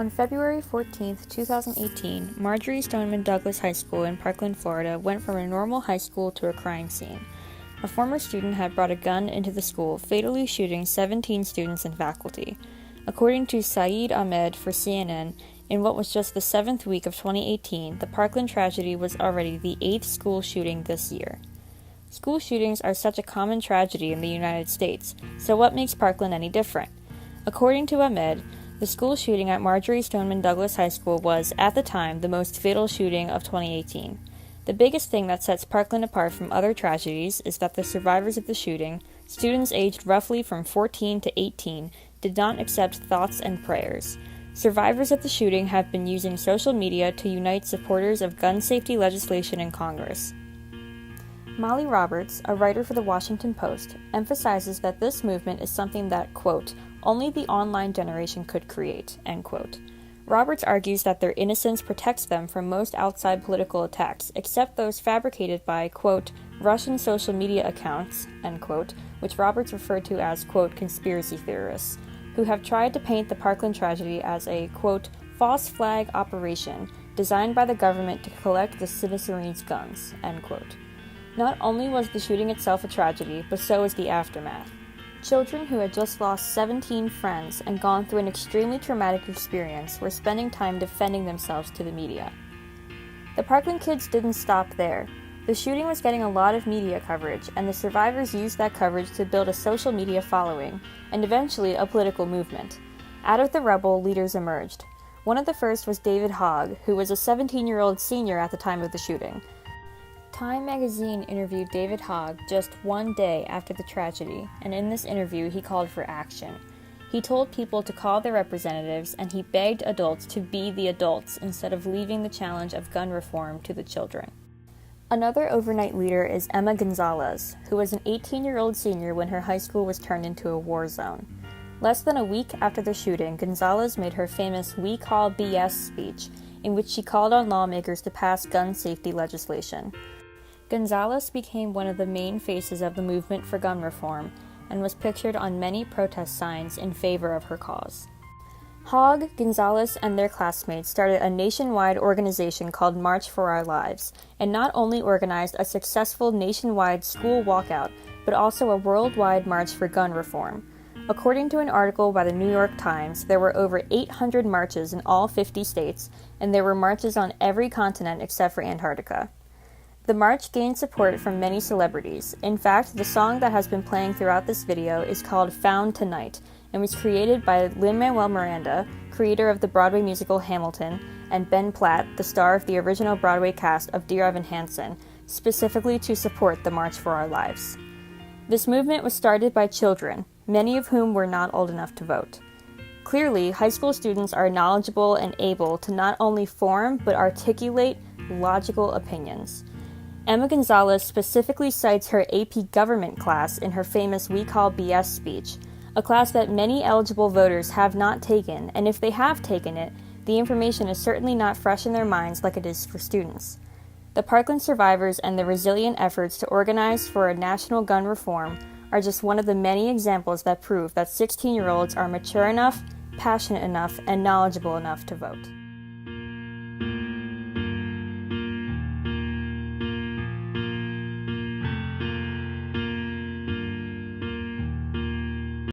On February 14, 2018, Marjory Stoneman Douglas High School in Parkland, Florida went from a normal high school to a crime scene. A former student had brought a gun into the school, fatally shooting 17 students and faculty. According to Saeed Ahmed for CNN, in what was just the 7th week of 2018, the Parkland tragedy was already the 8th school shooting this year. School shootings are such a common tragedy in the United States, so what makes Parkland any different? According to Ahmed, the school shooting at Marjory Stoneman Douglas High School was, at the time, the most fatal shooting of 2018. The biggest thing that sets Parkland apart from other tragedies is that the survivors of the shooting, students aged roughly from 14 to 18, did not accept thoughts and prayers. Survivors of the shooting have been using social media to unite supporters of gun safety legislation in Congress. Molly Roberts, a writer for The Washington Post, emphasizes that this movement is something that, quote, only the online generation could create, end quote. Roberts argues that their innocence protects them from most outside political attacks, except those fabricated by, quote, Russian social media accounts, end quote, which Roberts referred to as, quote, conspiracy theorists, who have tried to paint the Parkland tragedy as a, quote, false flag operation designed by the government to collect the citizens' guns, end quote. Not only was the shooting itself a tragedy, but so was the aftermath. Children who had just lost 17 friends and gone through an extremely traumatic experience were spending time defending themselves to the media. The Parkland kids didn't stop there. The shooting was getting a lot of media coverage, and the survivors used that coverage to build a social media following, and eventually a political movement. Out of the rubble, leaders emerged. One of the first was David Hogg, who was a 17-year-old senior at the time of the shooting. Time magazine interviewed David Hogg just one day after the tragedy, and in this interview he called for action. He told people to call their representatives, and he begged adults to be the adults instead of leaving the challenge of gun reform to the children. Another overnight leader is Emma Gonzalez, who was an 18-year-old senior when her high school was turned into a war zone. Less than a week after the shooting, Gonzalez made her famous "We Call BS" speech, in which she called on lawmakers to pass gun safety legislation. Gonzalez became one of the main faces of the movement for gun reform and was pictured on many protest signs in favor of her cause. Hogg, Gonzalez, and their classmates started a nationwide organization called March for Our Lives, and not only organized a successful nationwide school walkout, but also a worldwide march for gun reform. According to an article by the New York Times, there were over 800 marches in all 50 states, and there were marches on every continent except for Antarctica. The march gained support from many celebrities. In fact, the song that has been playing throughout this video is called Found Tonight and was created by Lin-Manuel Miranda, creator of the Broadway musical Hamilton, and Ben Platt, the star of the original Broadway cast of Dear Evan Hansen, specifically to support the March for Our Lives. This movement was started by children, many of whom were not old enough to vote. Clearly, high school students are knowledgeable and able to not only form but articulate logical opinions. Emma Gonzalez specifically cites her AP Government class in her famous We Call BS speech, a class that many eligible voters have not taken, and if they have taken it, the information is certainly not fresh in their minds like it is for students. The Parkland survivors and the resilient efforts to organize for a national gun reform are just one of the many examples that prove that 16-year-olds are mature enough, passionate enough, and knowledgeable enough to vote.